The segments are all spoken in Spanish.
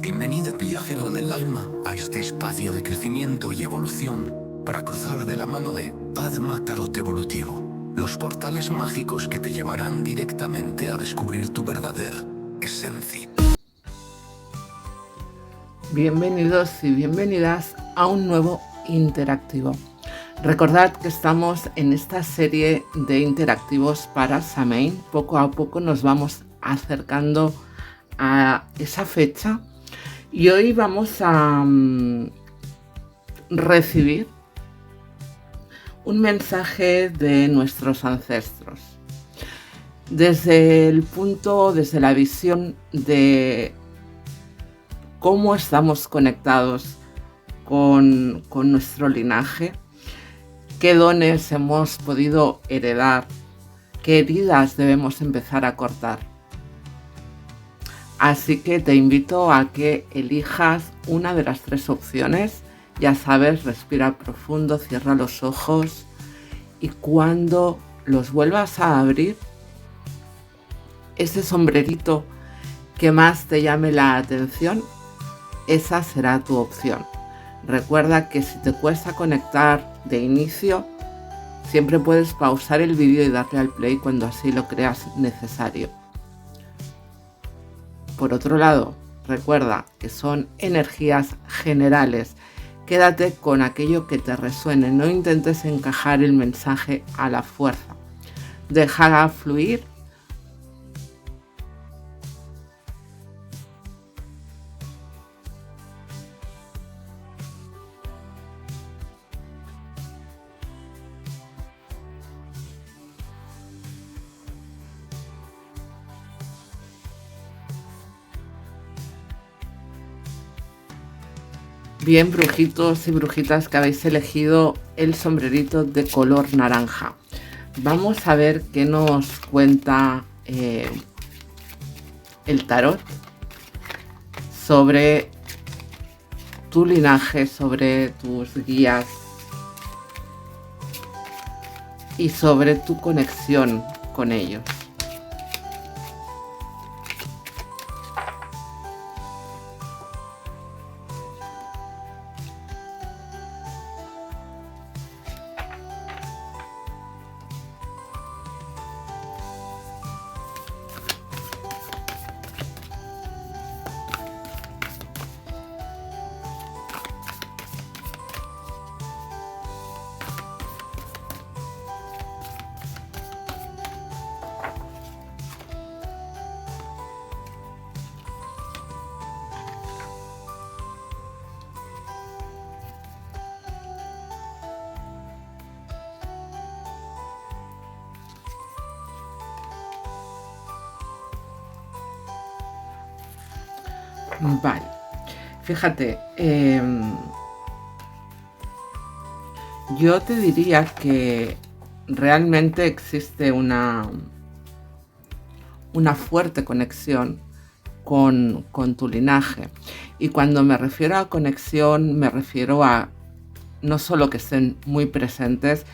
Bienvenido viajero del alma a este espacio de crecimiento y evolución para cruzar de la mano de Padma Tarot Evolutivo, los portales mágicos que te llevarán directamente a descubrir tu verdadera esencia. Bienvenidos y bienvenidas a un nuevo interactivo. Recordad que estamos en esta serie de interactivos para Samhain. Poco a poco nos vamos acercando a esa fecha y hoy vamos a recibir un mensaje de nuestros ancestros desde la visión de cómo estamos conectados con nuestro linaje, qué dones hemos podido heredar, qué heridas debemos empezar a cortar. Así que te invito a que elijas una de las tres opciones. Ya sabes, respira profundo, cierra los ojos y cuando los vuelvas a abrir, ese sombrerito que más te llame la atención, esa será tu opción. Recuerda que si te cuesta conectar de inicio, siempre puedes pausar el vídeo y darle al play cuando así lo creas necesario. Por otro lado, recuerda que son energías generales. Quédate con aquello que te resuene, no intentes encajar el mensaje a la fuerza. Déjala fluir. Bien, brujitos y brujitas que habéis elegido el sombrerito de color naranja. Vamos a ver qué nos cuenta el tarot sobre tu linaje, sobre tus guías y sobre tu conexión con ellos. Vale, fíjate, yo te diría que realmente existe una fuerte conexión con tu linaje. Y cuando me refiero a conexión, me refiero a no solo que estén muy presentes,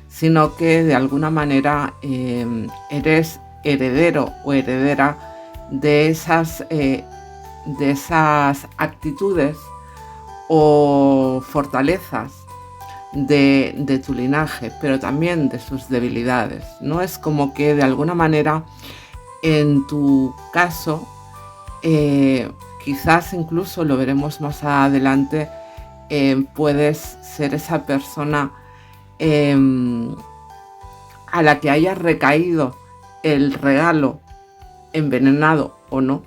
sino que de alguna manera eres heredero o heredera de esas actitudes o fortalezas de tu linaje, pero también de sus debilidades, ¿no? Es como que de alguna manera en tu caso, quizás incluso lo veremos más adelante, puedes ser esa persona a la que haya recaído el regalo, envenenado o no,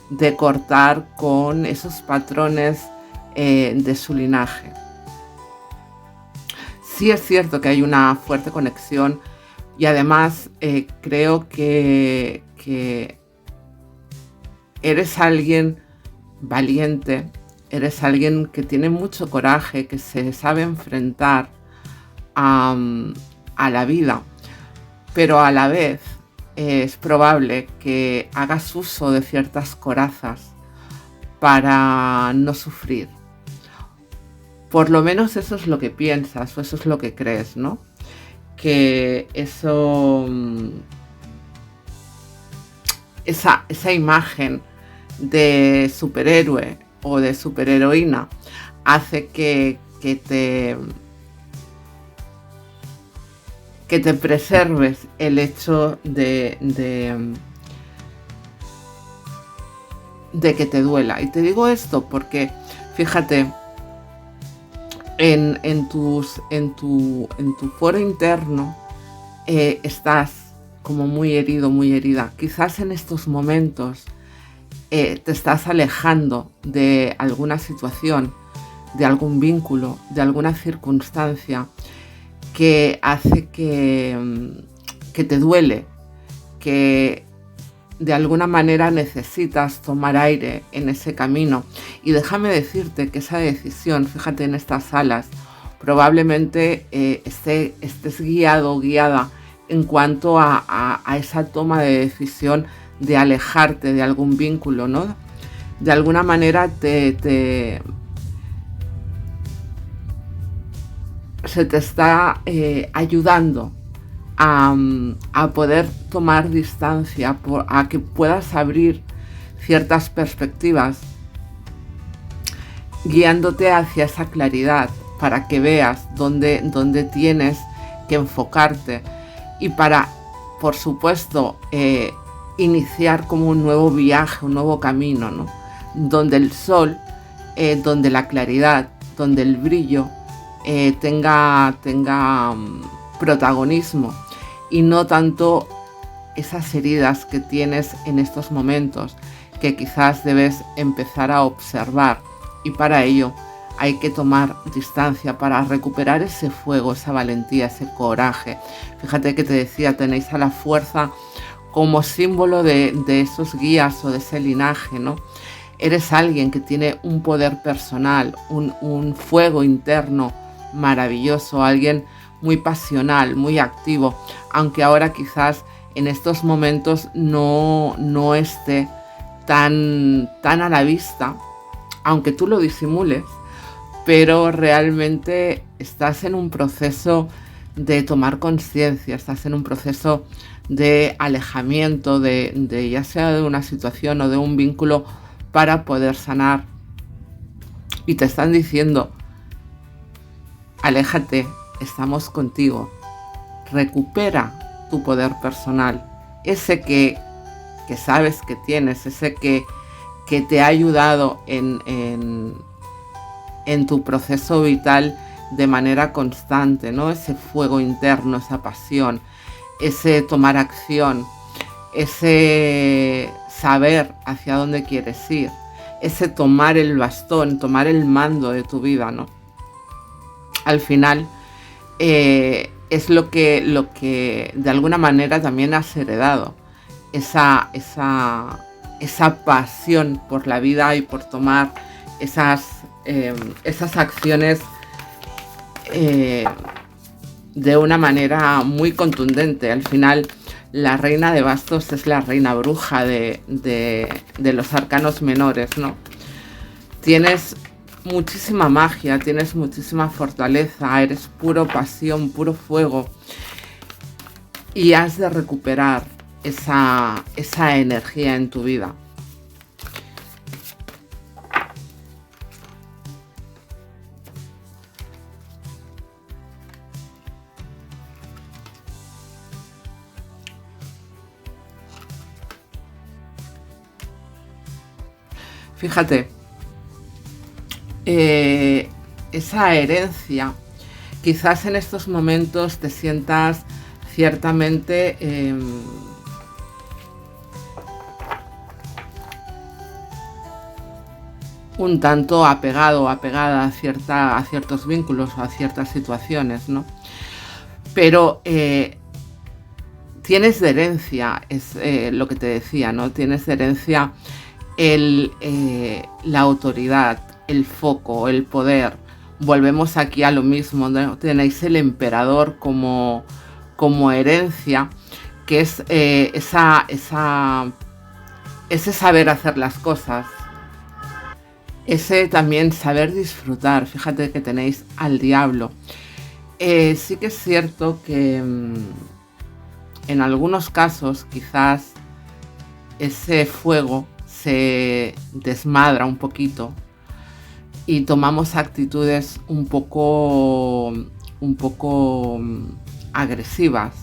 de cortar con esos patrones de su linaje. Sí es cierto que hay una fuerte conexión y además creo que eres alguien valiente, eres alguien que tiene mucho coraje, que se sabe enfrentar a la vida, pero a la vez es probable que hagas uso de ciertas corazas para no sufrir. Por lo menos eso es lo que piensas o eso es lo que crees, ¿no? Que eso, esa imagen de superhéroe o de superheroína hace que te preserves el hecho de que te duela. Y te digo esto porque, fíjate, en tu foro interno estás como muy herido, muy herida. Quizás en estos momentos te estás alejando de alguna situación, de algún vínculo, de alguna circunstancia que hace que te duele, que de alguna manera necesitas tomar aire en ese camino. Y déjame decirte que esa decisión, fíjate en estas salas, probablemente estés guiado o guiada en cuanto a esa toma de decisión de alejarte de algún vínculo, ¿no? De alguna manera se te está ayudando a poder tomar distancia, a que puedas abrir ciertas perspectivas, guiándote hacia esa claridad para que veas dónde tienes que enfocarte y para, por supuesto, iniciar como un nuevo viaje, un nuevo camino, ¿no? Donde el sol, donde la claridad, donde el brillo tenga protagonismo y no tanto esas heridas que tienes en estos momentos que quizás debes empezar a observar, y para ello hay que tomar distancia para recuperar ese fuego, esa valentía, ese coraje. Fíjate que te decía, tenéis a la fuerza como símbolo de esos guías o de ese linaje, ¿no? Eres alguien que tiene un poder personal, un fuego interno maravilloso, alguien muy pasional, muy activo, aunque ahora quizás en estos momentos no esté tan a la vista, aunque tú lo disimules, pero realmente estás en un proceso de tomar conciencia, estás en un proceso de alejamiento de ya sea de una situación o de un vínculo para poder sanar. Y te están diciendo, aléjate, estamos contigo, recupera tu poder personal, ese que sabes que tienes, ese que te ha ayudado en tu proceso vital de manera constante, ¿no? Ese fuego interno, esa pasión, ese tomar acción, ese saber hacia dónde quieres ir, ese tomar el bastón, tomar el mando de tu vida, ¿no? Al final es lo que de alguna manera también has heredado, esa pasión por la vida y por tomar esas acciones de una manera muy contundente. Al final, la reina de bastos es la reina bruja de los arcanos menores, ¿no? Tienes muchísima magia, tienes muchísima fortaleza, eres puro pasión, puro fuego, y has de recuperar esa energía en tu vida. Fíjate, esa herencia, quizás en estos momentos te sientas ciertamente un tanto apegado o apegada a ciertos vínculos o a ciertas situaciones, ¿no? Pero tienes de herencia, es lo que te decía, ¿no? Tienes de herencia la autoridad, el foco, el poder. Volvemos aquí a lo mismo, ¿no? Tenéis el emperador como herencia, que es ese saber hacer las cosas, ese también saber disfrutar. Fíjate que tenéis al diablo. Sí que es cierto que en algunos casos quizás ese fuego se desmadra un poquito y tomamos actitudes un poco agresivas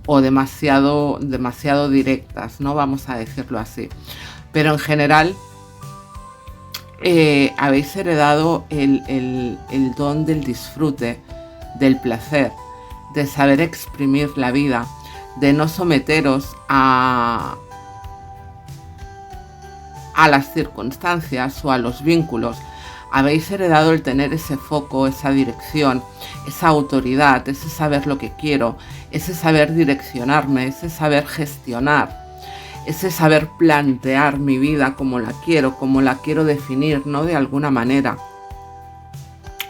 o demasiado directas, ¿no? Vamos a decirlo así. Pero en general habéis heredado el don del disfrute, del placer, de saber exprimir la vida, de no someteros a las circunstancias o a los vínculos. Habéis heredado el tener ese foco, esa dirección, esa autoridad, ese saber lo que quiero, ese saber direccionarme, ese saber gestionar, ese saber plantear mi vida como la quiero definir, ¿no? De alguna manera.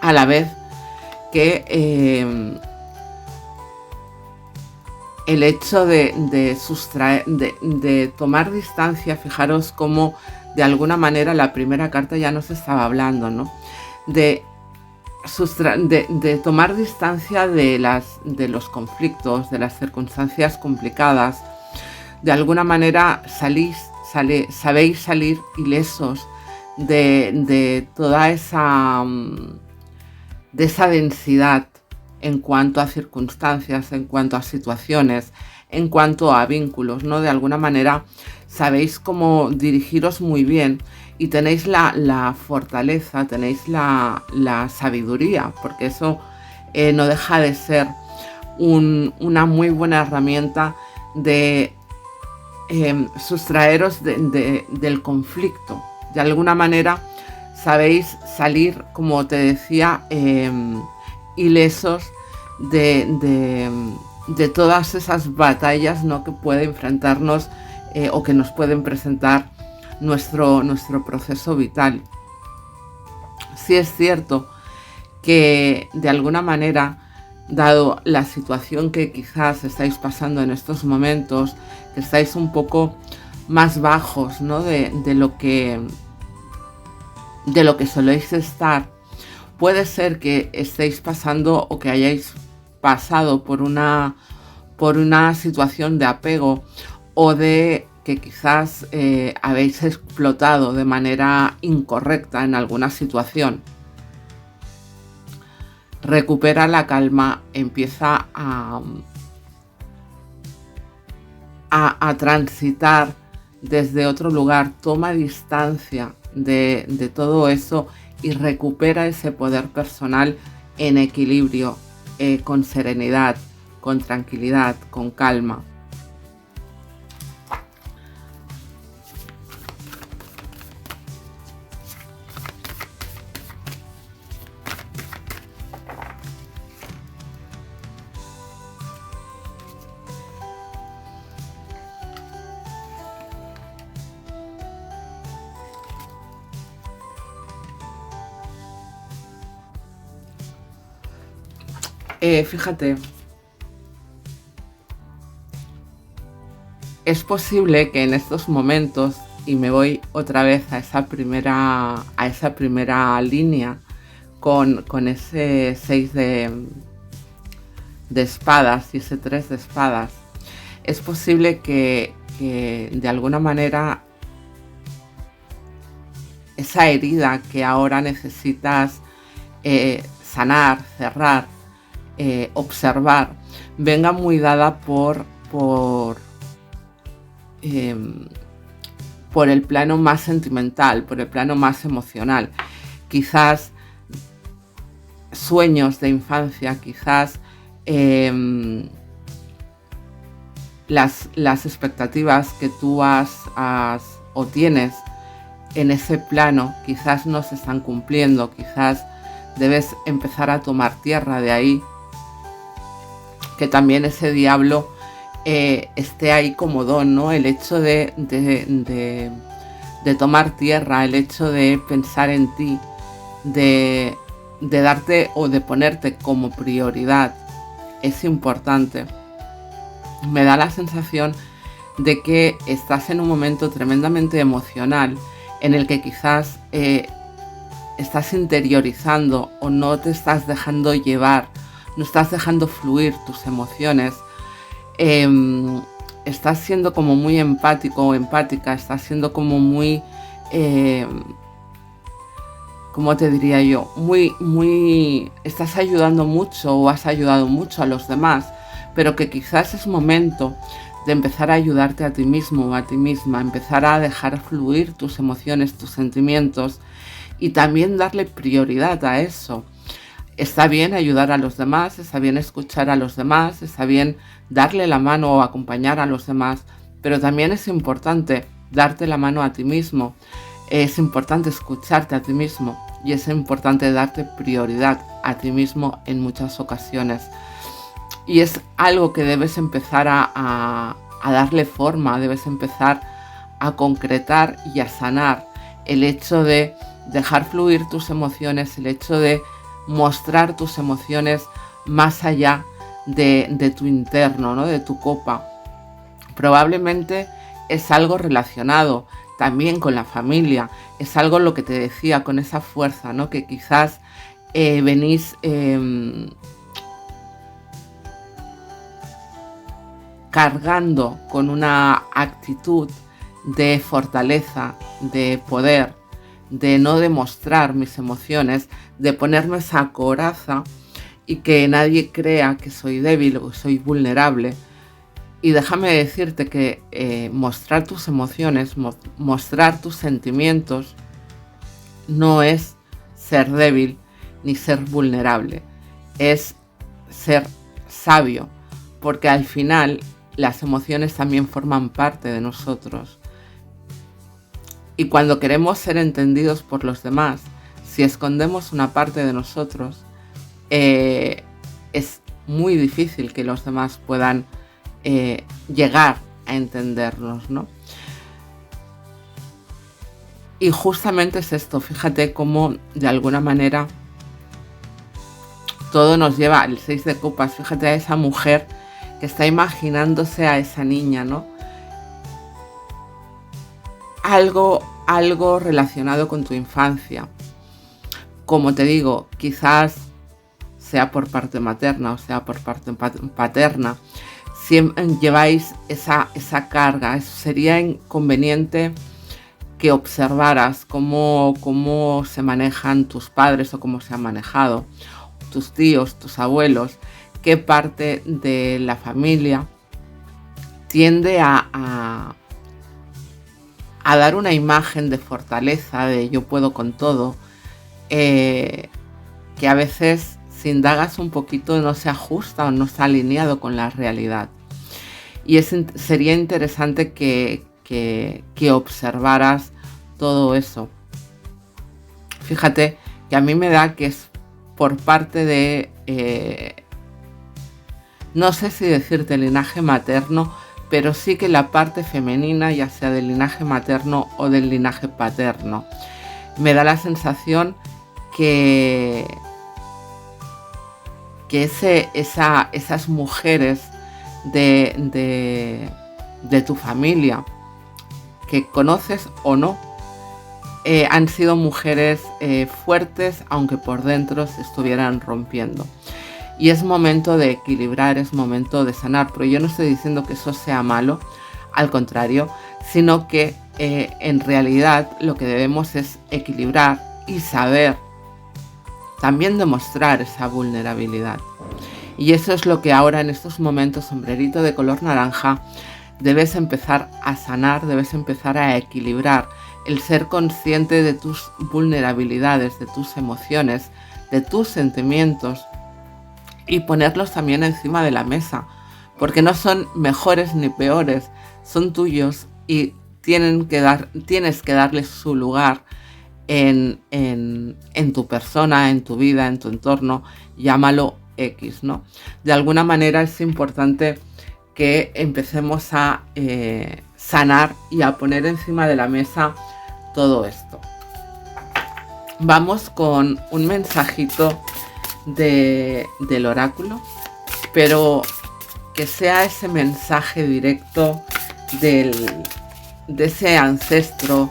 A la vez que el hecho de tomar distancia, fijaros cómo de alguna manera la primera carta ya nos estaba hablando, ¿no? De tomar distancia de los conflictos, de las circunstancias complicadas. De alguna manera sabéis salir ilesos de toda esa densidad en cuanto a circunstancias, en cuanto a situaciones, en cuanto a vínculos, ¿no? De alguna manera sabéis cómo dirigiros muy bien y tenéis la fortaleza, tenéis la sabiduría, porque eso no deja de ser una muy buena herramienta de sustraeros del conflicto. De alguna manera sabéis salir, como te decía, ilesos de todas esas batallas, ¿no? Que puede enfrentarnos o que nos pueden presentar nuestro proceso vital. Sí es cierto que de alguna manera, dado la situación que quizás estáis pasando en estos momentos, que estáis un poco más bajos, ¿no? de lo que soléis estar, puede ser que estéis pasando o que hayáis pasado por una situación de apego o de que quizás habéis explotado de manera incorrecta en alguna situación. Recupera la calma, empieza a transitar desde otro lugar, toma distancia de todo eso y recupera ese poder personal en equilibrio, con serenidad, con tranquilidad, con calma. Fíjate, es posible que en estos momentos, y me voy otra vez a esa primera línea con ese 6 de espadas y ese 3 de espadas, es posible que de alguna manera esa herida que ahora necesitas sanar, cerrar, observar, venga muy dada por el plano más sentimental, por el plano más emocional. Quizás sueños de infancia, quizás las expectativas que tú has o tienes en ese plano, quizás no se están cumpliendo, quizás debes empezar a tomar tierra de ahí. Que también ese diablo esté ahí como don, ¿no? El hecho de tomar tierra, el hecho de pensar en ti, de darte o de ponerte como prioridad, es importante. Me da la sensación de que estás en un momento tremendamente emocional en el que quizás estás interiorizando o no te estás dejando llevar, no estás dejando fluir tus emociones, estás siendo como muy empático o empática, estás siendo como muy ¿cómo te diría yo? Estás ayudando mucho o has ayudado mucho a los demás, pero que quizás es momento de empezar a ayudarte a ti mismo o a ti misma, empezar a dejar fluir tus emociones, tus sentimientos y también darle prioridad a eso. Está bien ayudar a los demás, está bien escuchar a los demás, está bien darle la mano o acompañar a los demás, pero también es importante darte la mano a ti mismo, es importante escucharte a ti mismo y es importante darte prioridad a ti mismo en muchas ocasiones. Y es algo que debes empezar a darle forma, debes empezar a concretar y a sanar. El hecho de dejar fluir tus emociones, el hecho de mostrar tus emociones más allá de tu interno, ¿no? De tu copa. Probablemente es algo relacionado también con la familia, es algo lo que te decía, con esa fuerza, ¿no? Que quizás venís cargando con una actitud de fortaleza, de poder, de no demostrar mis emociones, de ponerme esa coraza y que nadie crea que soy débil o soy vulnerable. Y déjame decirte que mostrar tus emociones, mostrar tus sentimientos, no es ser débil ni ser vulnerable, es ser sabio, porque al final las emociones también forman parte de nosotros. Y cuando queremos ser entendidos por los demás, si escondemos una parte de nosotros, es muy difícil que los demás puedan llegar a entendernos, ¿no? Y justamente es esto, fíjate cómo de alguna manera todo nos lleva al 6 de copas, fíjate a esa mujer que está imaginándose a esa niña, ¿no? Algo relacionado con tu infancia. Como te digo, quizás sea por parte materna o sea por parte paterna, siempre lleváis esa carga. Sería conveniente que observaras cómo se manejan tus padres o cómo se han manejado tus tíos, tus abuelos, qué parte de la familia tiende a dar una imagen de fortaleza, de yo puedo con todo, que a veces si indagas un poquito no se ajusta o no está alineado con la realidad. Y sería interesante que observaras todo eso. Fíjate que a mí me da que es por parte de, no sé si decirte linaje materno, pero sí que la parte femenina, ya sea del linaje materno o del linaje paterno. Me da la sensación que esas mujeres de tu familia, que conoces o no, han sido mujeres fuertes, aunque por dentro se estuvieran rompiendo. Y es momento de equilibrar, es momento de sanar. Pero yo no estoy diciendo que eso sea malo, al contrario, sino que en realidad lo que debemos es equilibrar y saber también demostrar esa vulnerabilidad. Y eso es lo que ahora en estos momentos, sombrerito de color naranja, debes empezar a sanar, debes empezar a equilibrar. El ser consciente de tus vulnerabilidades, de tus emociones, de tus sentimientos, y ponerlos también encima de la mesa, porque no son mejores ni peores, son tuyos y tienes que darles su lugar en tu persona, en tu vida, en tu entorno, llámalo X, ¿no? De alguna manera es importante que empecemos a sanar y a poner encima de la mesa todo esto. Vamos con un mensajito del oráculo, pero que sea ese mensaje directo de ese ancestro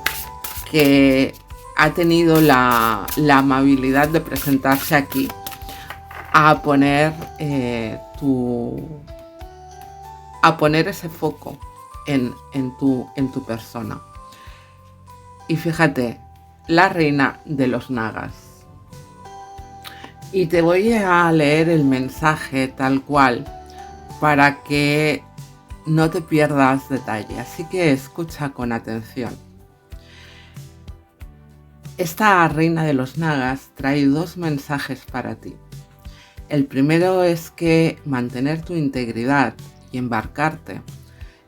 que ha tenido la amabilidad de presentarse aquí a poner ese foco en tu persona. Y fíjate, la reina de los nagas. Y te voy a leer el mensaje tal cual para que no te pierdas detalle, así que escucha con atención. Esta reina de los nagas trae 2 mensajes para ti. El primero es que mantener tu integridad y embarcarte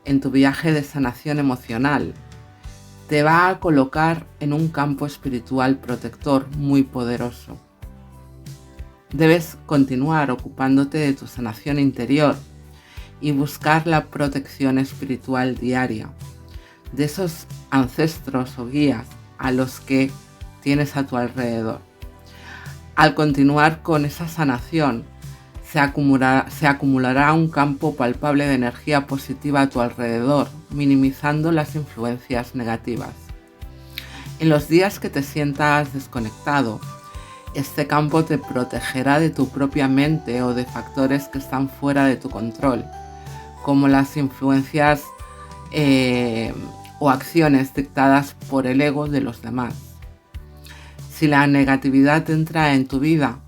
en tu viaje de sanación emocional te va a colocar en un campo espiritual protector muy poderoso. Debes continuar ocupándote de tu sanación interior y buscar la protección espiritual diaria de esos ancestros o guías a los que tienes a tu alrededor. Al continuar con esa sanación, se acumulará un campo palpable de energía positiva a tu alrededor, minimizando las influencias negativas. En los días que te sientas desconectado, este campo te protegerá de tu propia mente o de factores que están fuera de tu control, como las influencias o acciones dictadas por el ego de los demás. Si la negatividad entra en tu vida,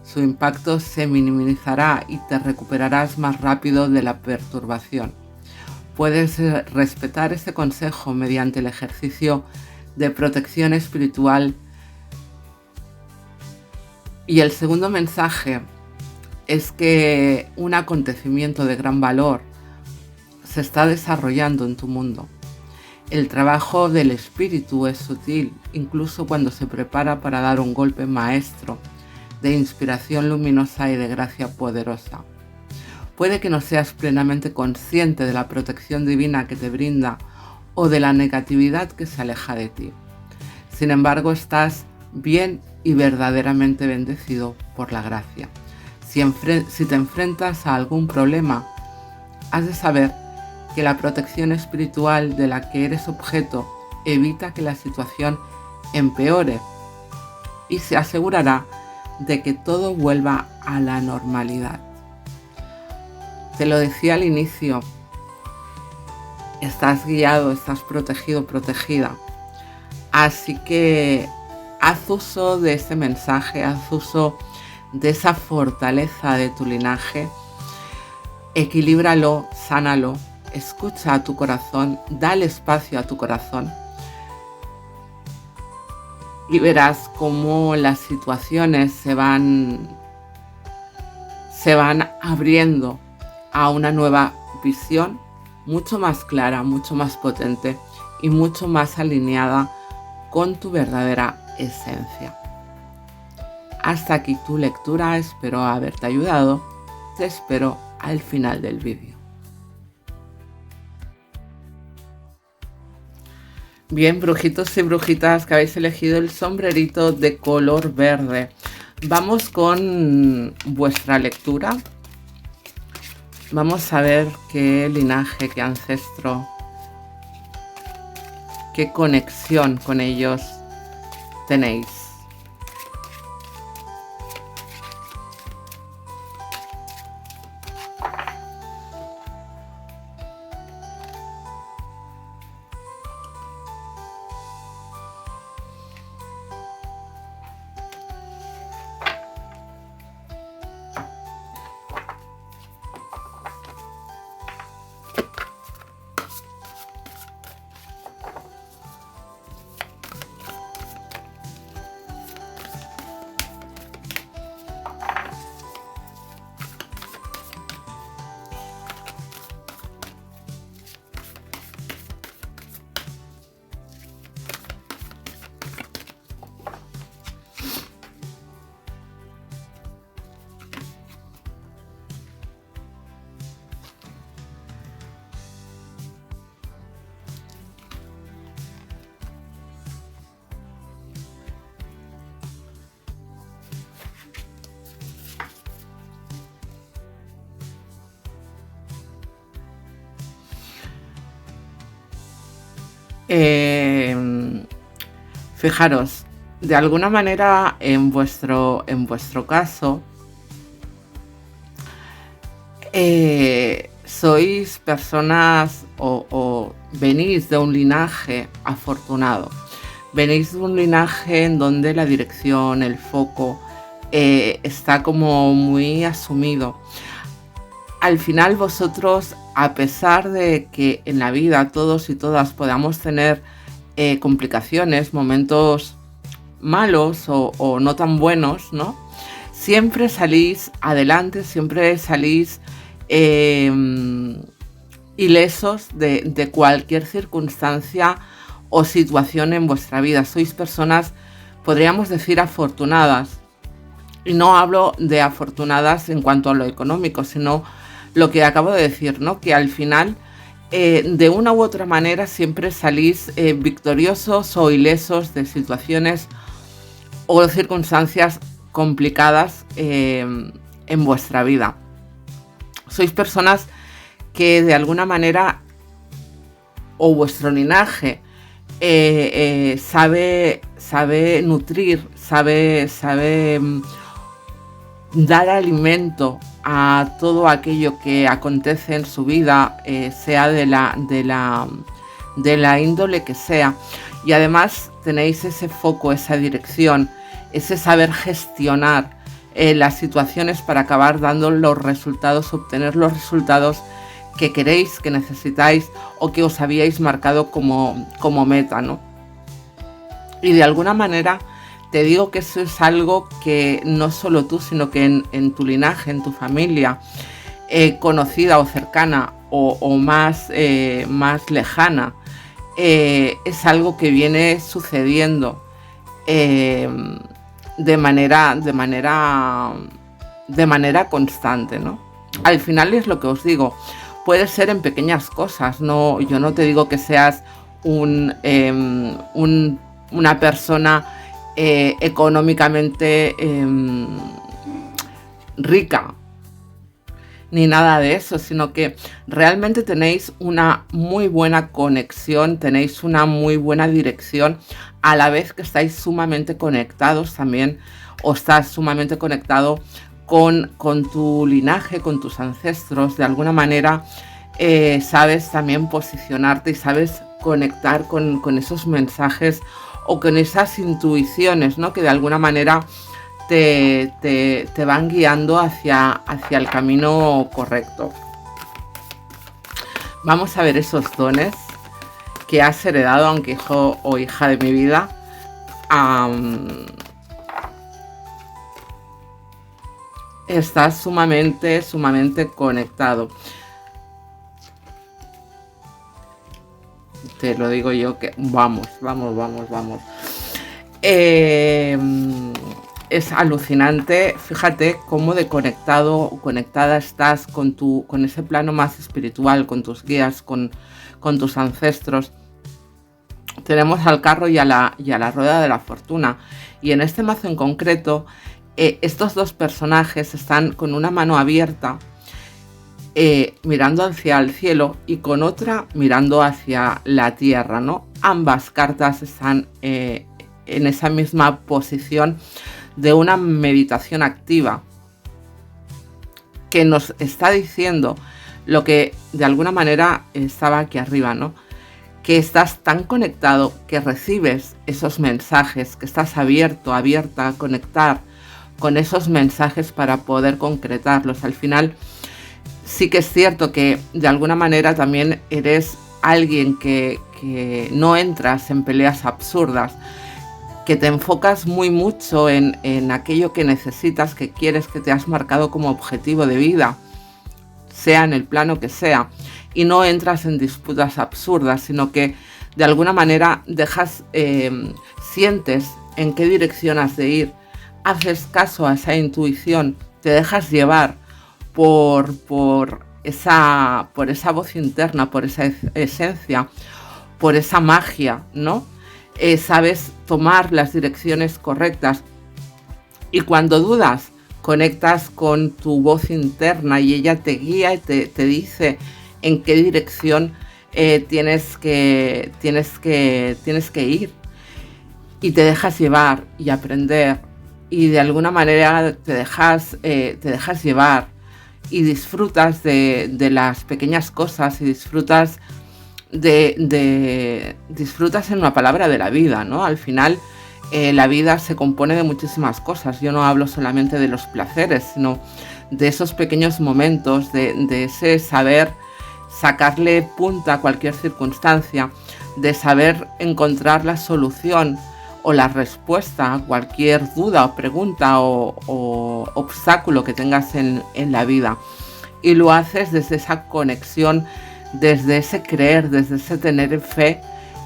su impacto se minimizará y te recuperarás más rápido de la perturbación. Puedes respetar ese consejo mediante el ejercicio de protección espiritual. Y el segundo mensaje es que un acontecimiento de gran valor se está desarrollando en tu mundo. El trabajo del espíritu es sutil, incluso cuando se prepara para dar un golpe maestro de inspiración luminosa y de gracia poderosa. Puede que no seas plenamente consciente de la protección divina que te brinda o de la negatividad que se aleja de ti. Sin embargo, estás bien y verdaderamente bendecido por la gracia. Si te enfrentas a algún problema, has de saber que la protección espiritual de la que eres objeto evita que la situación empeore y se asegurará de que todo vuelva a la normalidad. Te lo decía al inicio, estás guiado, estás protegido, protegida. Así que haz uso de este mensaje, haz uso de esa fortaleza de tu linaje, equilíbralo, sánalo, escucha a tu corazón, dale espacio a tu corazón y verás cómo las situaciones se van abriendo a una nueva visión mucho más clara, mucho más potente y mucho más alineada con tu verdadera esencia. Hasta aquí tu lectura, espero haberte ayudado. Te espero al final del vídeo. Bien, brujitos y brujitas que habéis elegido el sombrerito de color verde. Vamos con vuestra lectura. Vamos a ver qué linaje, qué ancestro, qué conexión con ellos tenéis. Fijaros, de alguna manera en vuestro caso, sois personas o venís de un linaje afortunado. venís de un linaje en donde la dirección, el foco, está como muy asumido. Al final vosotros, a pesar de que en la vida todos y todas podamos tener complicaciones, momentos malos o no tan buenos, ¿no? Siempre salís adelante, siempre salís ilesos de cualquier circunstancia o situación en vuestra vida. Sois personas, podríamos decir, afortunadas. Y no hablo de afortunadas en cuanto a lo económico, sino lo que acabo de decir, ¿no? Que al final, de una u otra manera, siempre salís victoriosos o ilesos de situaciones o circunstancias complicadas en vuestra vida. Sois personas que de alguna manera, o vuestro linaje, sabe nutrir, sabe dar alimento a todo aquello que acontece en su vida, sea de la índole que sea. Y además tenéis ese foco, esa dirección, ese saber gestionar las situaciones para acabar dando los resultados, obtener los resultados que queréis, que necesitáis o que os habíais marcado como meta, ¿no? Y de alguna manera te digo que eso es algo que no solo tú, sino que en tu linaje, en tu familia conocida o cercana o más lejana, es algo que viene sucediendo de manera constante, ¿no? Al final es lo que os digo, puede ser en pequeñas cosas, no, yo no te digo que seas una persona económicamente rica, ni nada de eso, sino que realmente tenéis una muy buena conexión, tenéis una muy buena dirección, a la vez que estáis sumamente conectados también, o estás sumamente conectado con tu linaje, con tus ancestros. De alguna manera sabes también posicionarte y sabes conectar con esos mensajes o con esas intuiciones, ¿no? Que de alguna manera te van guiando hacia el camino correcto. Vamos a ver esos dones que has heredado, aunque hijo o hija de mi vida. Estás sumamente conectado. Te lo digo yo que vamos. Es alucinante, fíjate cómo de conectado o conectada estás con ese plano más espiritual, con tus guías, con tus ancestros. Tenemos al carro y a la rueda de la fortuna, y en este mazo en concreto estos dos personajes están con una mano abierta mirando hacia el cielo y con otra mirando hacia la tierra, ¿no? Ambas cartas están en esa misma posición de una meditación activa que nos está diciendo lo que de alguna manera estaba aquí arriba, ¿no? Que estás tan conectado que recibes esos mensajes, que estás abierta a conectar con esos mensajes para poder concretarlos. Al final sí que es cierto que de alguna manera también eres alguien que no entras en peleas absurdas, que te enfocas muy mucho en aquello que necesitas, que quieres, que te has marcado como objetivo de vida, sea en el plano que sea, y no entras en disputas absurdas, sino que de alguna manera sientes en qué dirección has de ir, haces caso a esa intuición, te dejas llevar por esa voz interna, por esa esencia, por esa magia, ¿no? Sabes tomar las direcciones correctas, y cuando dudas conectas con tu voz interna y ella te guía y te dice en qué dirección tienes que ir, y te dejas llevar y aprender, y de alguna manera te dejas llevar y disfrutas de las pequeñas cosas, y disfrutas disfrutas en una palabra de la vida, ¿no? Al final la vida se compone de muchísimas cosas. Yo no hablo solamente de los placeres, sino de esos pequeños momentos, de ese saber sacarle punta a cualquier circunstancia, de saber encontrar la solución o la respuesta a cualquier duda o pregunta o obstáculo que tengas en la vida. Y lo haces desde esa conexión, desde ese creer, desde ese tener fe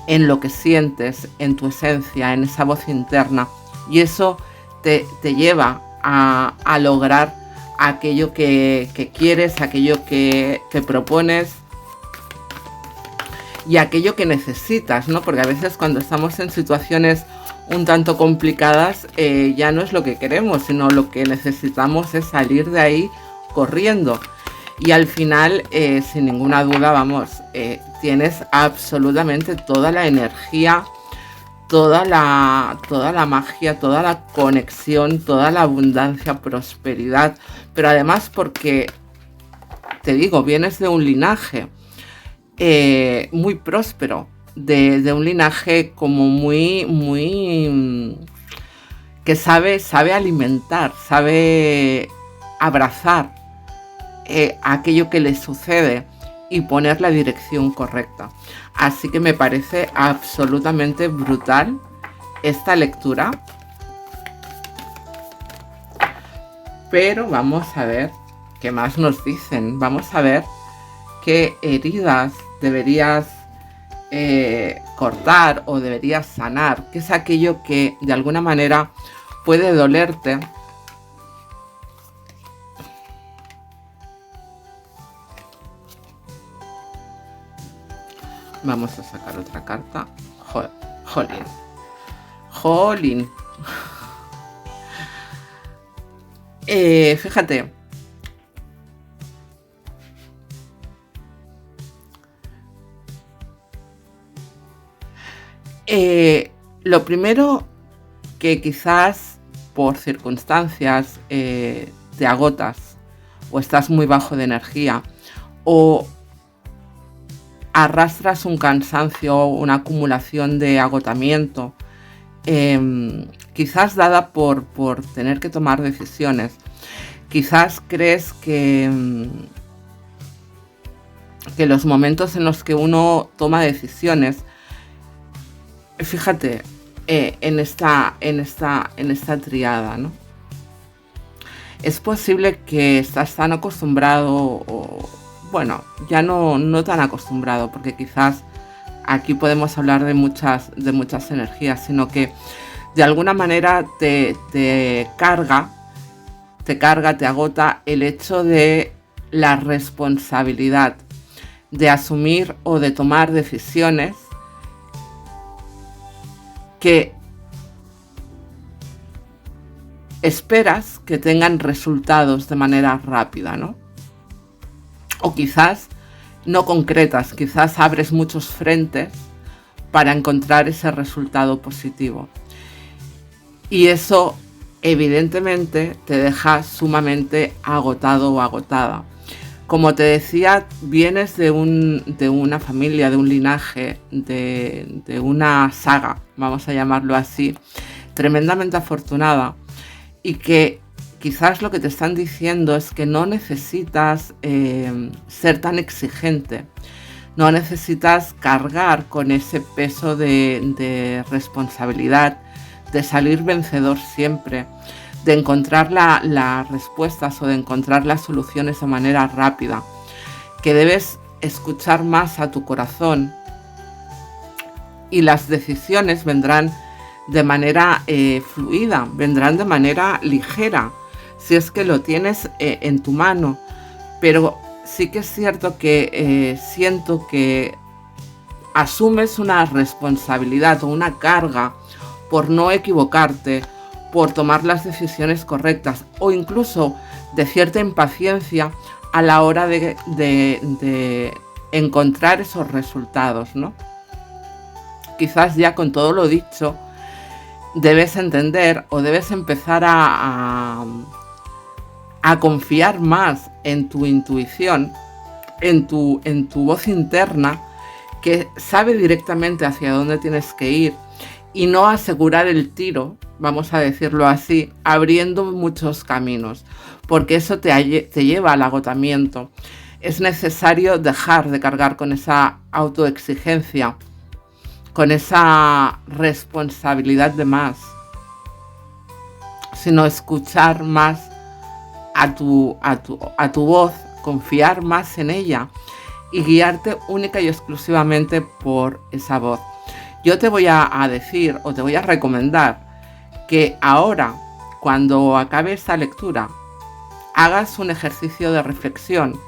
en lo que sientes, en tu esencia, en esa voz interna. Y eso te lleva a lograr aquello que quieres, aquello que propones y aquello que necesitas, ¿no? Porque a veces cuando estamos en situaciones un tanto complicadas, ya no es lo que queremos, sino lo que necesitamos es salir de ahí corriendo. Y al final, sin ninguna duda, tienes absolutamente toda la energía, toda la magia, toda la conexión, toda la abundancia, prosperidad. Pero además porque, te digo, vienes de un linaje muy próspero, de un linaje como muy que sabe alimentar, sabe abrazar aquello que le sucede y poner la dirección correcta. Así que me parece absolutamente brutal esta lectura. Pero vamos a ver qué más nos dicen. Vamos a ver qué heridas deberías cortar o deberías sanar, qué es aquello que de alguna manera puede dolerte. Vamos a sacar otra carta. Jolín. Fíjate. Lo primero, que quizás por circunstancias te agotas o estás muy bajo de energía o arrastras un cansancio, una acumulación de agotamiento, quizás dada por tener que tomar decisiones. Quizás crees que los momentos en los que uno toma decisiones, fíjate, en esta triada, ¿no? Es posible que estás tan acostumbrado o, bueno, ya no tan acostumbrado, porque quizás aquí podemos hablar de muchas energías, sino que de alguna manera te carga, te agota el hecho de la responsabilidad de asumir o de tomar decisiones que esperas que tengan resultados de manera rápida, ¿no? O quizás no concretas, quizás abres muchos frentes para encontrar ese resultado positivo. Y eso evidentemente te deja sumamente agotado o agotada. Como te decía, vienes de una familia, de un linaje, de una saga, vamos a llamarlo así, tremendamente afortunada, y que quizás lo que te están diciendo es que no necesitas ser tan exigente, no necesitas cargar con ese peso de responsabilidad, de salir vencedor siempre, de encontrar las respuestas o de encontrar las soluciones de manera rápida, que debes escuchar más a tu corazón y las decisiones vendrán de manera fluida, vendrán de manera ligera, si es que lo tienes en tu mano. Pero sí que es cierto que siento que asumes una responsabilidad o una carga por no equivocarte, por tomar las decisiones correctas, o incluso de cierta impaciencia a la hora de encontrar esos resultados, ¿no? Quizás ya con todo lo dicho, debes entender o debes empezar a confiar más en tu intuición, en tu voz interna, que sabe directamente hacia dónde tienes que ir y no asegurar el tiro, vamos a decirlo así, abriendo muchos caminos, porque eso te lleva al agotamiento. Es necesario dejar de cargar con esa autoexigencia, con esa responsabilidad de más, sino escuchar más a tu voz, confiar más en ella y guiarte única y exclusivamente por esa voz. Yo te voy a decir o te voy a recomendar que ahora, cuando acabe esta lectura, hagas un ejercicio de reflexión,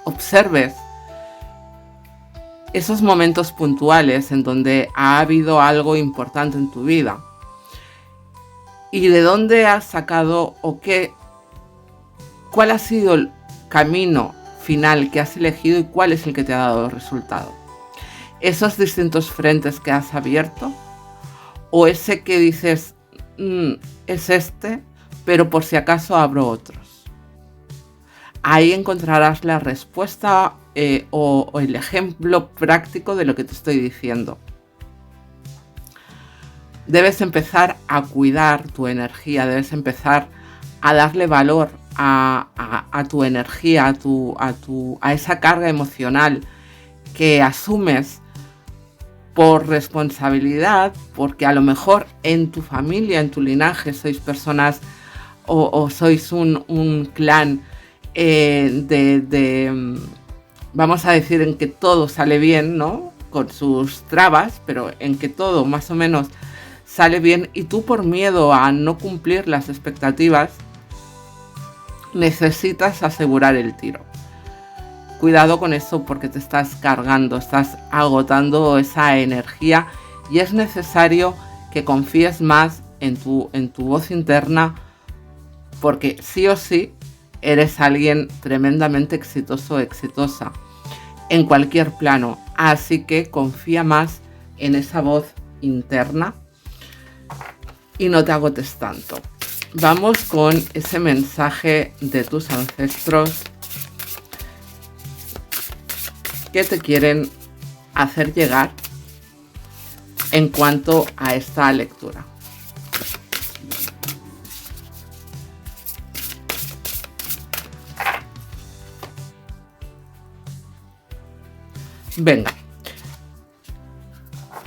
observes esos momentos puntuales en donde ha habido algo importante en tu vida y de dónde has sacado o cuál ha sido el camino final que has elegido y cuál es el que te ha dado el resultado. Esos distintos frentes que has abierto o ese que dices es este, pero por si acaso abro otros. Ahí encontrarás la respuesta o el ejemplo práctico de lo que te estoy diciendo. Debes empezar a cuidar tu energía, debes empezar a darle valor a tu energía, a esa carga emocional que asumes por responsabilidad, porque a lo mejor en tu familia, en tu linaje, sois personas o sois un clan vamos a decir, en que todo sale bien, ¿no? Con sus trabas, pero en que todo más o menos sale bien y tú por miedo a no cumplir las expectativas necesitas asegurar el tiro. Cuidado con eso porque te estás cargando, estás agotando esa energía y es necesario que confíes más en tu voz interna porque sí o sí eres alguien tremendamente exitoso o exitosa en cualquier plano. Así que confía más en esa voz interna y no te agotes tanto. Vamos con ese mensaje de tus ancestros que te quieren hacer llegar en cuanto a esta lectura. Venga,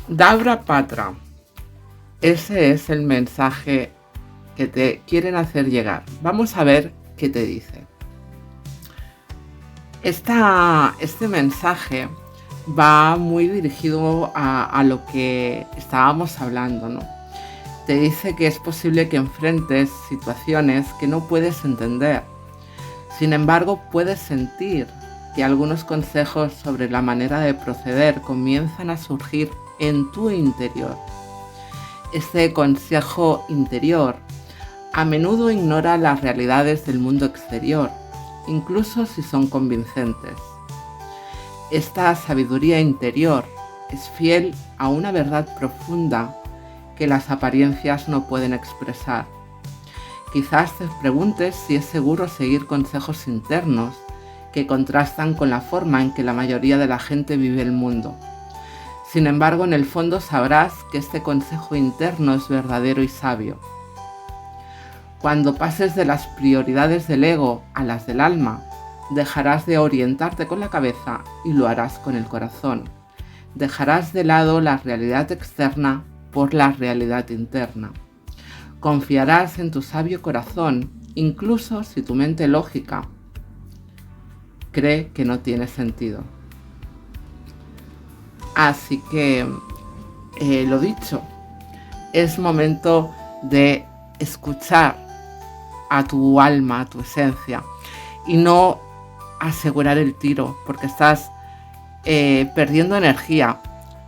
Dabra Patra, ese es el mensaje que te quieren hacer llegar. Vamos a ver qué te dice. Este mensaje va muy dirigido a lo que estábamos hablando, ¿no? Te dice que es posible que enfrentes situaciones que no puedes entender. Sin embargo, puedes sentir que algunos consejos sobre la manera de proceder comienzan a surgir en tu interior. Este consejo interior a menudo ignora las realidades del mundo exterior, incluso si son convincentes. Esta sabiduría interior es fiel a una verdad profunda que las apariencias no pueden expresar. Quizás te preguntes si es seguro seguir consejos internos que contrastan con la forma en que la mayoría de la gente vive el mundo. Sin embargo, en el fondo sabrás que este consejo interno es verdadero y sabio. Cuando pases de las prioridades del ego a las del alma, dejarás de orientarte con la cabeza y lo harás con el corazón. Dejarás de lado la realidad externa por la realidad interna. Confiarás en tu sabio corazón, incluso si tu mente lógica cree que no tiene sentido. Así que, lo dicho, es momento de escuchar a tu alma, a tu esencia, y no asegurar el tiro, porque estás perdiendo energía,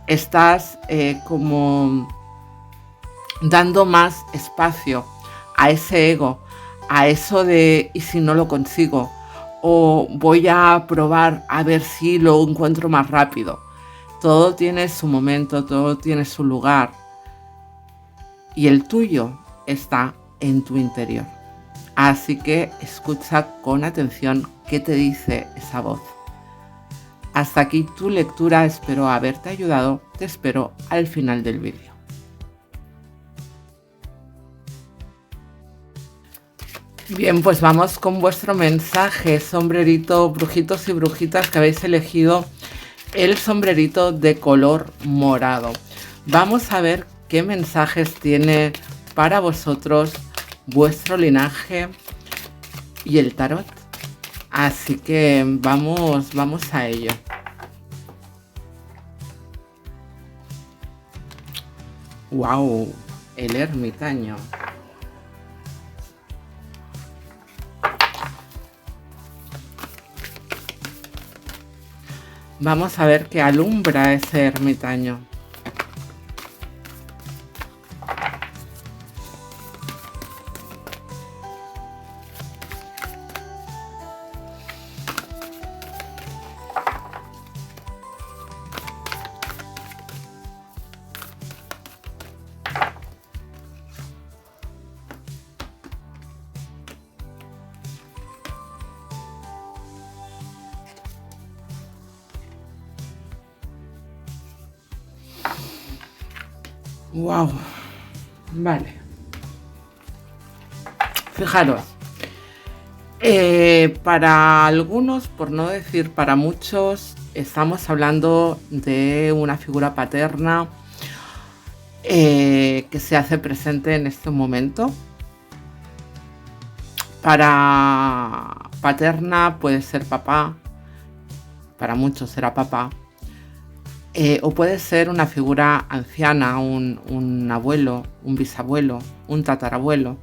estás como dando más espacio a ese ego, a eso de ¿y si no lo consigo? O voy a probar a ver si lo encuentro más rápido. Todo tiene su momento, todo tiene su lugar. Y el tuyo está en tu interior. Así que escucha con atención qué te dice esa voz. Hasta aquí tu lectura, espero haberte ayudado, te espero al final del vídeo. Bien, pues vamos con vuestro mensaje, sombrerito, brujitos y brujitas que habéis elegido el sombrerito de color morado. Vamos a ver qué mensajes tiene para vosotros vuestro linaje y el tarot. Así que vamos a ello. ¡Wow! El ermitaño. Vamos a ver qué alumbra ese ermitaño. Wow, vale. Fijaros, para algunos, por no decir para muchos, estamos hablando de una figura paterna que se hace presente en este momento. Para paterna puede ser papá, para muchos será papá. O puede ser una figura anciana, un abuelo, un bisabuelo, un tatarabuelo,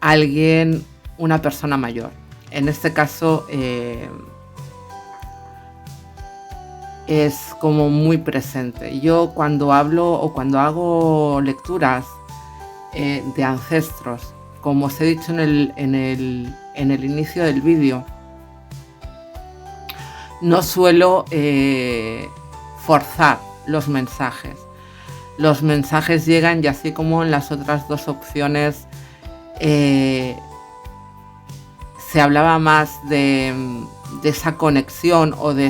alguien, una persona mayor. En este caso es como muy presente. Yo cuando hablo o cuando hago lecturas de ancestros, como os he dicho en el inicio del vídeo, no suelo forzar los mensajes. Los mensajes llegan y así como en las otras dos opciones se hablaba más de esa conexión o de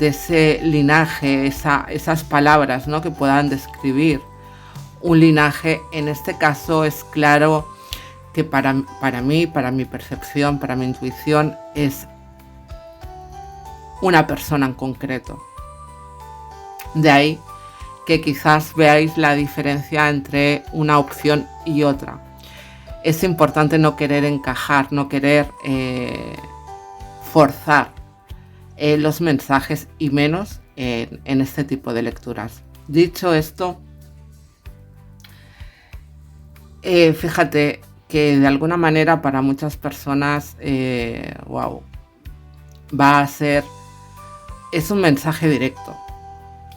ese linaje, esas palabras, ¿no?, que puedan describir un linaje. En este caso es claro que para mí, para mi percepción, para mi intuición, es una persona en concreto. De ahí que quizás veáis la diferencia entre una opción y otra. Es importante no querer encajar, no querer forzar los mensajes y menos en este tipo de lecturas. Dicho esto, fíjate que de alguna manera para muchas personas, wow, es un mensaje directo.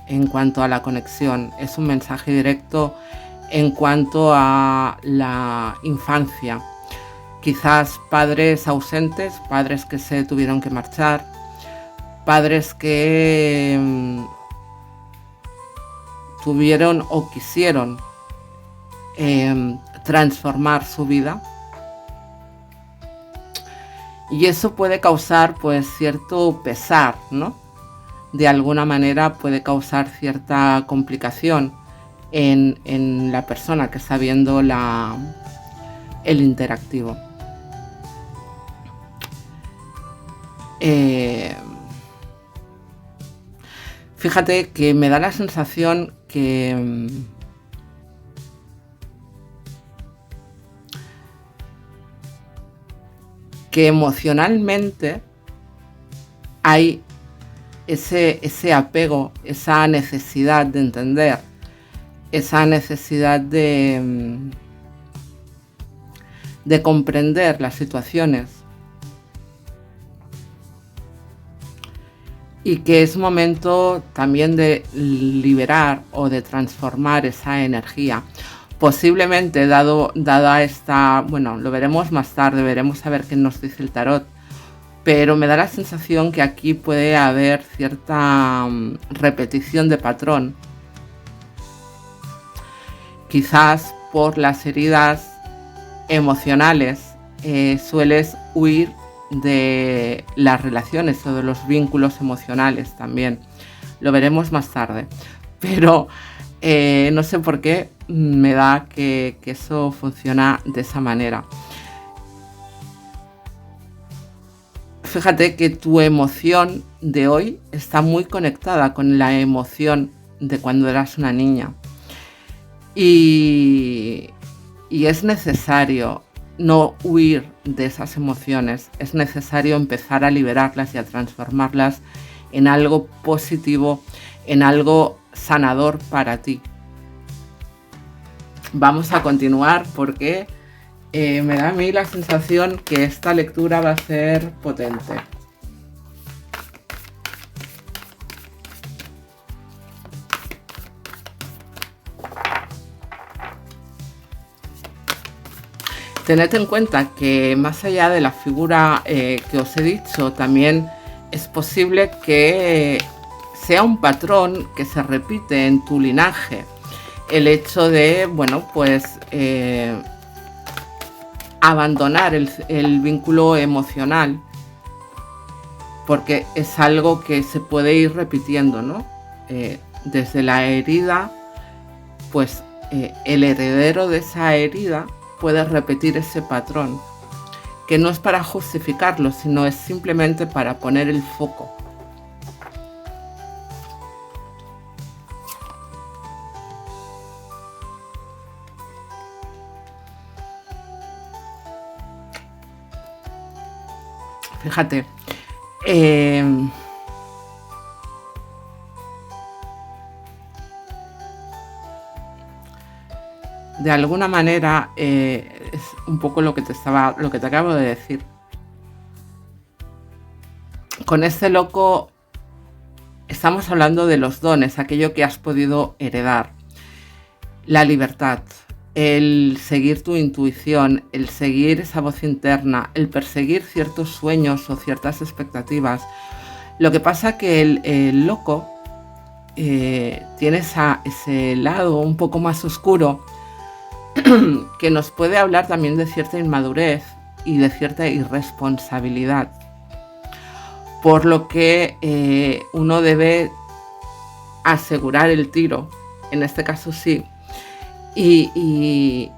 En cuanto a la conexión, es un mensaje directo en cuanto a la infancia. Quizás padres ausentes, padres que se tuvieron que marchar, padres que tuvieron o quisieron transformar su vida. Y eso puede causar pues cierto pesar, ¿no? De alguna manera puede causar cierta complicación en la persona que está viendo el interactivo. Fíjate que me da la sensación que emocionalmente hay ese apego, esa necesidad de entender, esa necesidad de comprender las situaciones, y que es momento también de liberar o de transformar esa energía. Posiblemente dada esta, bueno, lo veremos más tarde, veremos a ver qué nos dice el tarot, pero me da la sensación que aquí puede haber cierta repetición de patrón. Quizás por las heridas emocionales sueles huir de las relaciones o de los vínculos emocionales también. Lo veremos más tarde, pero no sé por qué me da que eso funciona de esa manera. Fíjate que tu emoción de hoy está muy conectada con la emoción de cuando eras una niña. Y es necesario no huir de esas emociones, es necesario empezar a liberarlas y a transformarlas en algo positivo, en algo sanador para ti. Vamos a continuar porque me da a mí la sensación que esta lectura va a ser potente. Tened en cuenta que más allá de la figura que os he dicho, también es posible que sea un patrón que se repite en tu linaje. El hecho de, bueno, pues abandonar el vínculo emocional, porque es algo que se puede ir repitiendo, ¿no? Desde la herida, pues el heredero de esa herida puede repetir ese patrón, que no es para justificarlo, sino es simplemente para poner el foco. Fíjate, de alguna manera es un poco lo que te acabo de decir. Con este loco estamos hablando de los dones, aquello que has podido heredar, la libertad, el seguir tu intuición, el seguir esa voz interna, el perseguir ciertos sueños o ciertas expectativas. Lo que pasa que el loco tiene ese lado un poco más oscuro que nos puede hablar también de cierta inmadurez y de cierta irresponsabilidad, por lo que uno debe asegurar el tiro, en este caso sí, y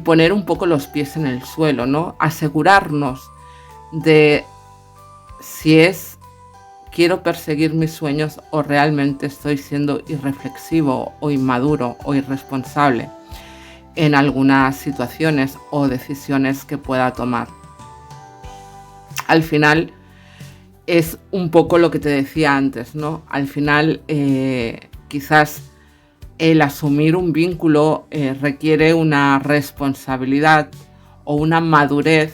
poner un poco los pies en el suelo, ¿no? Asegurarnos de si quiero perseguir mis sueños o realmente estoy siendo irreflexivo o inmaduro o irresponsable en algunas situaciones o decisiones que pueda tomar. Al final es un poco lo que te decía antes, ¿no? Al final quizás el asumir un vínculo requiere una responsabilidad o una madurez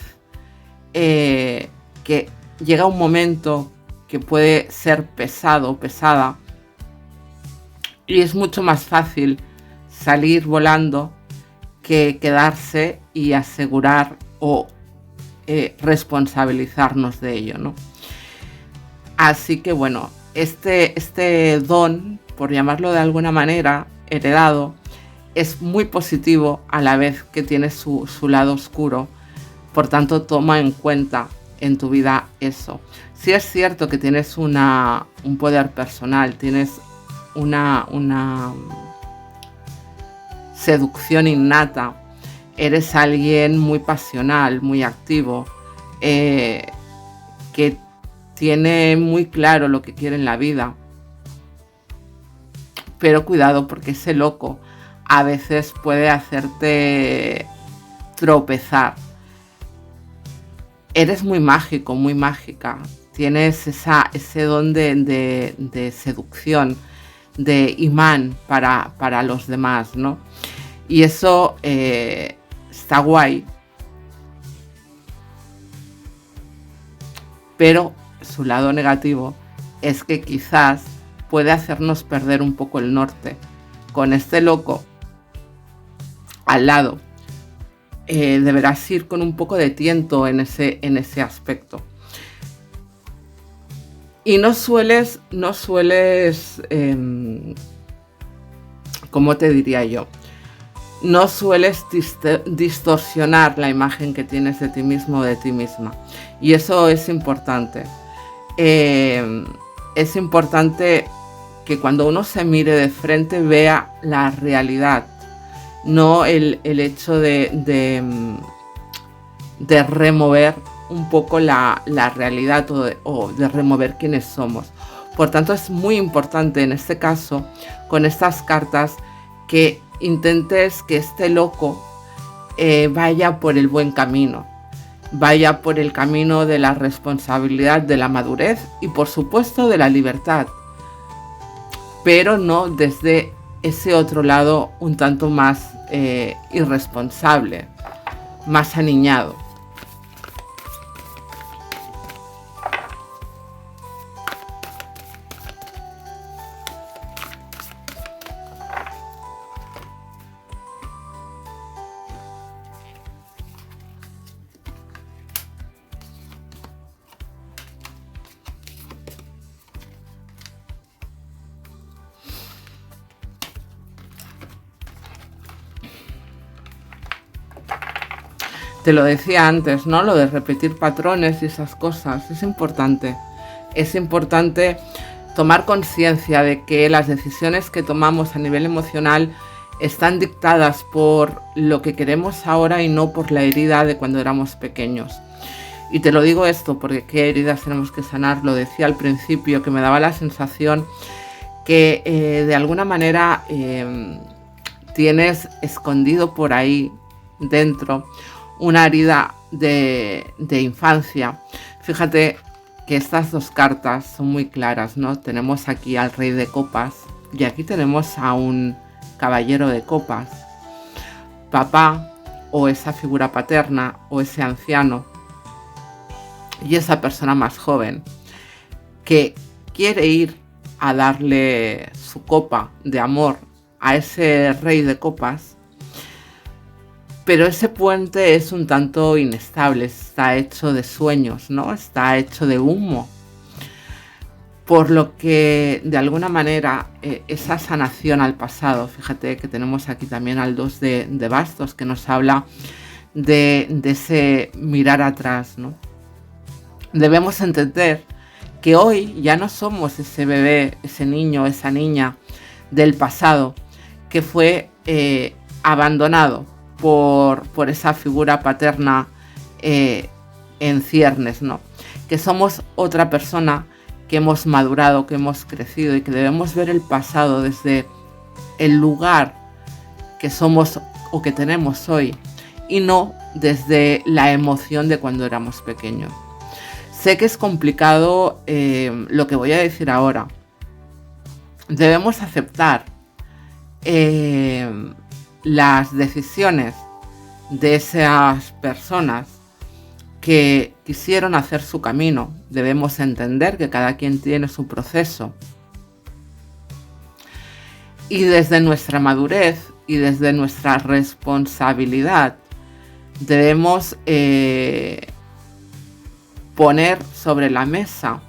que llega un momento que puede ser pesado o pesada, y es mucho más fácil salir volando que quedarse y asegurar o responsabilizarnos de ello, ¿no? Así que bueno, este don, por llamarlo de alguna manera, heredado, es muy positivo a la vez que tiene su lado oscuro. Por tanto, toma en cuenta en tu vida eso. Sí es cierto que tienes un poder personal, tienes una seducción innata, eres alguien muy pasional, muy activo, que tiene muy claro lo que quiere en la vida. Pero cuidado, porque ese loco a veces puede hacerte tropezar. Eres muy mágico, muy mágica. Tienes ese don de seducción, de imán para los demás, ¿no? Y eso está guay. Pero su lado negativo es que quizás puede hacernos perder un poco el norte. Con este loco al lado, deberás ir con un poco de tiento en ese aspecto. Y no sueles, ¿cómo te diría yo? no sueles distorsionar la imagen que tienes de ti mismo o de ti misma. Y eso es importante. Es importante que cuando uno se mire de frente vea la realidad, no el hecho de remover un poco la realidad o de remover quiénes somos. Por tanto, es muy importante en este caso, con estas cartas, que intentes que este loco vaya por el buen camino, vaya por el camino de la responsabilidad, de la madurez y por supuesto de la libertad, pero no desde ese otro lado un tanto más irresponsable, más aniñado. Te lo decía antes, ¿no? Lo de repetir patrones y esas cosas es importante. Es importante tomar conciencia de que las decisiones que tomamos a nivel emocional están dictadas por lo que queremos ahora y no por la herida de cuando éramos pequeños. Y te lo digo esto porque qué heridas tenemos que sanar. Lo decía al principio, que me daba la sensación que de alguna manera tienes escondido por ahí dentro una herida de infancia. Fíjate que estas dos cartas son muy claras, ¿no? Tenemos aquí al Rey de Copas y aquí tenemos a un Caballero de Copas. Papá, o esa figura paterna, o ese anciano y esa persona más joven que quiere ir a darle su copa de amor a ese Rey de Copas. Pero ese puente es un tanto inestable, está hecho de sueños, ¿no? Está hecho de humo. Por lo que, de alguna manera, esa sanación al pasado, fíjate que tenemos aquí también al 2 de bastos, que nos habla de ese mirar atrás, ¿no? Debemos entender que hoy ya no somos ese bebé, ese niño, esa niña del pasado, que fue abandonado por esa figura paterna en ciernes, ¿no? Que somos otra persona que hemos madurado, que hemos crecido y que debemos ver el pasado desde el lugar que somos o que tenemos hoy y no desde la emoción de cuando éramos pequeños. Sé que es complicado lo que voy a decir ahora. Debemos aceptar las decisiones de esas personas que quisieron hacer su camino. Debemos entender que cada quien tiene su proceso. Y desde nuestra madurez y desde nuestra responsabilidad debemos poner sobre la mesa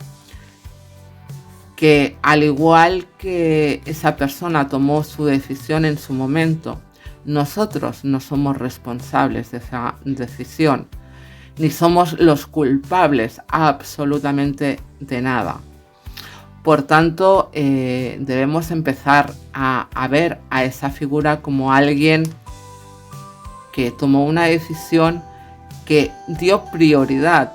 que, al igual que esa persona tomó su decisión en su momento, nosotros no somos responsables de esa decisión, ni somos los culpables absolutamente de nada. Por tanto, debemos empezar a ver a esa figura como alguien que tomó una decisión, que dio prioridad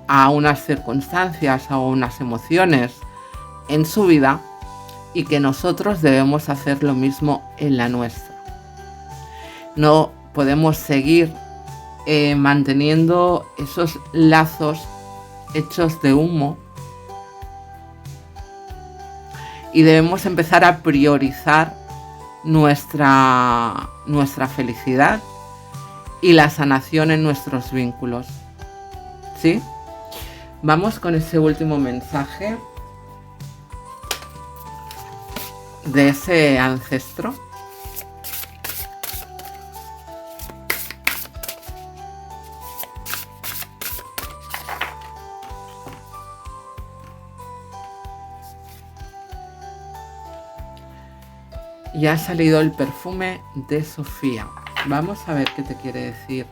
a unas circunstancias, a unas emociones en su vida, y que nosotros debemos hacer lo mismo en la nuestra. No podemos seguir manteniendo esos lazos hechos de humo y debemos empezar a priorizar nuestra felicidad y la sanación en nuestros vínculos. ¿Sí? Vamos con ese último mensaje de ese ancestro. y ha salido el perfume de Sofía. Vamos a ver qué te quiere decir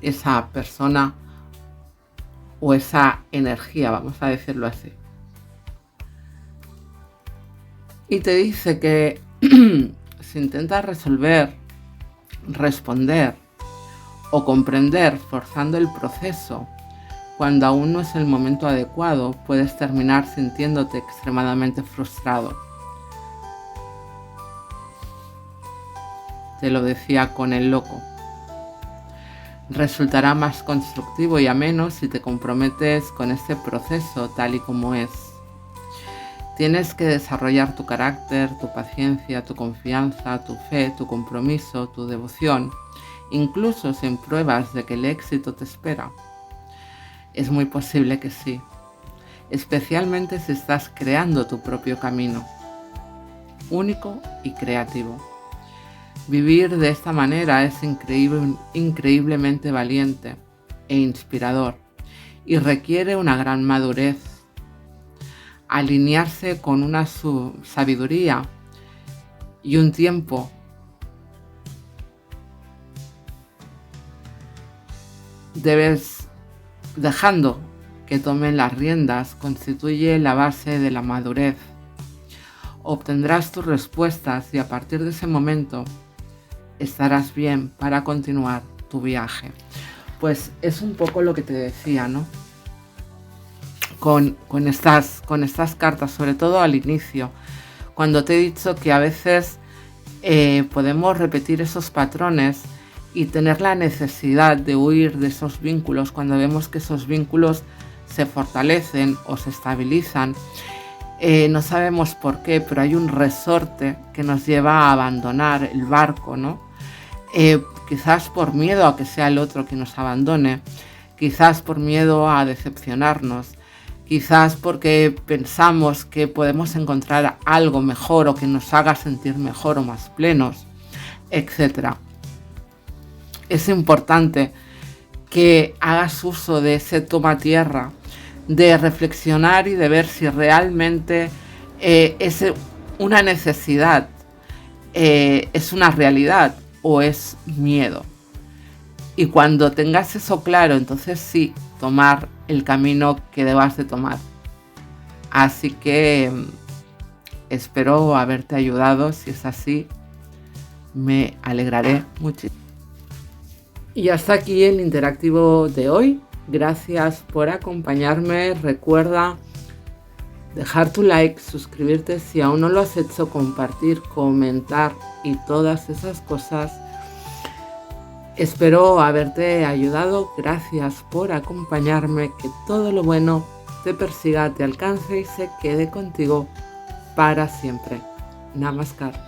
esa persona o esa energía, vamos a decirlo así. Y te dice que si intentas resolver, responder o comprender forzando el proceso cuando aún no es el momento adecuado, puedes terminar sintiéndote extremadamente frustrado. Te lo decía con el loco. Resultará más constructivo y ameno si te comprometes con este proceso tal y como es. Tienes que desarrollar tu carácter, tu paciencia, tu confianza, tu fe, tu compromiso, tu devoción, incluso sin pruebas de que el éxito te espera. Es muy posible que sí, especialmente si estás creando tu propio camino, único y creativo. Vivir de esta manera es increíblemente valiente e inspirador y requiere una gran madurez. Alinearse con una sabiduría y un tiempo dejando que tomen las riendas constituye la base de la madurez. Obtendrás tus respuestas y a partir de ese momento estarás bien para continuar tu viaje. Pues es un poco lo que te decía, ¿no? Con estas cartas, sobre todo al inicio, cuando te he dicho que a veces podemos repetir esos patrones y tener la necesidad de huir de esos vínculos cuando vemos que esos vínculos se fortalecen o se estabilizan. No sabemos por qué, pero hay un resorte que nos lleva a abandonar el barco, ¿no? Quizás por miedo a que sea el otro que nos abandone, quizás por miedo a decepcionarnos, quizás porque pensamos que podemos encontrar algo mejor o que nos haga sentir mejor o más plenos, etc. Es importante que hagas uso de ese toma tierra, de reflexionar y de ver si realmente es una necesidad, es una realidad o es miedo. Y cuando tengas eso claro, entonces sí, tomar el camino que debas de tomar. Así que espero haberte ayudado. Si es así, me alegraré muchísimo. Y hasta aquí el interactivo de hoy. Gracias por acompañarme. Recuerda dejar tu like, suscribirte si aún no lo has hecho, compartir, comentar y todas esas cosas. Espero haberte ayudado. Gracias por acompañarme. Que todo lo bueno te persiga, te alcance y se quede contigo para siempre. Namaskar.